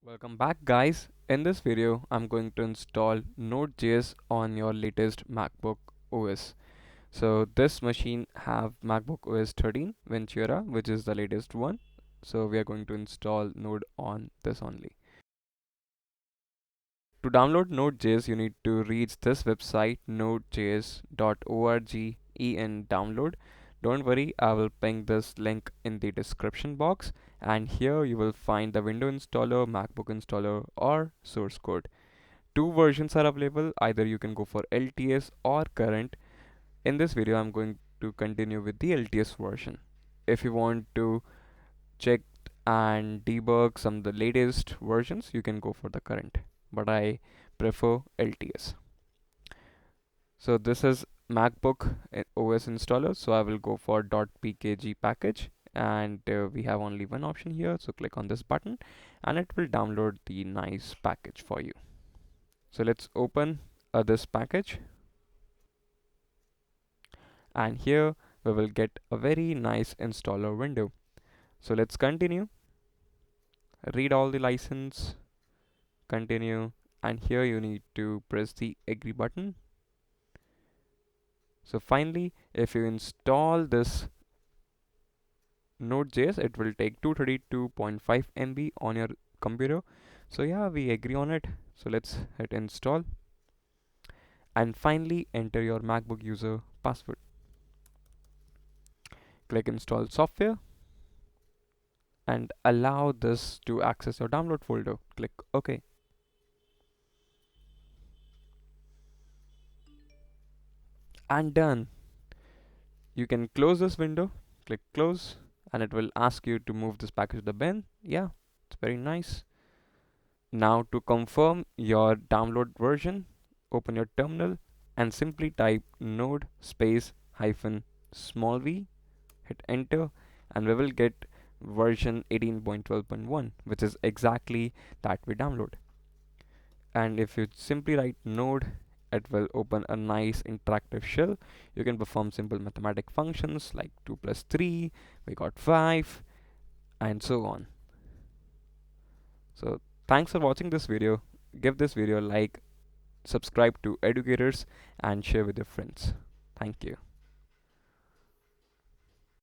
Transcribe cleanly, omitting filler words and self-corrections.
Welcome back guys. In this video, I'm going to install Node.js on your latest MacBook OS. So this machine have MacBook OS 13 Ventura, which is the latest one. So we are going to install Node on this only. To download Node.js, you need to reach this website nodejs.org en download. Don't worry, I will ping this link in the description box, and here you will find the window installer, MacBook installer, or source code. Two versions are available, either you can go for LTS or current. In this video, I'm going to continue with the LTS version. If you want to check and debug some of the latest versions, you can go for the current, but I prefer LTS. So this is MacBook OS installer, so I will go for .pkg package, and we have only one option here, so click on this button and it will download the nice package for you. So let's open this package, and here we will get a very nice installer window. So let's continue, read all the license, continue, and here you need to press the agree button. So finally, if you install this Node.js, it will take 232.5 MB on your computer. So yeah, we agree on it. So let's hit install, and finally enter your MacBook user password. Click install software and allow this to access your download folder. Click OK. And done. You can close this window, click close, and it will ask you to move this package to the bin. Yeah, it's very nice. Now to confirm your download version, open your terminal and simply type node space hyphen small v, hit enter, and we will get version 18.12.1, which is exactly that we download. And if you simply write node, it will open a nice interactive shell. You can perform simple mathematic functions like 2 plus 3, we got 5, and so on. So thanks for watching this video. Give this video a like, subscribe to Educators, and share with your friends. Thank you.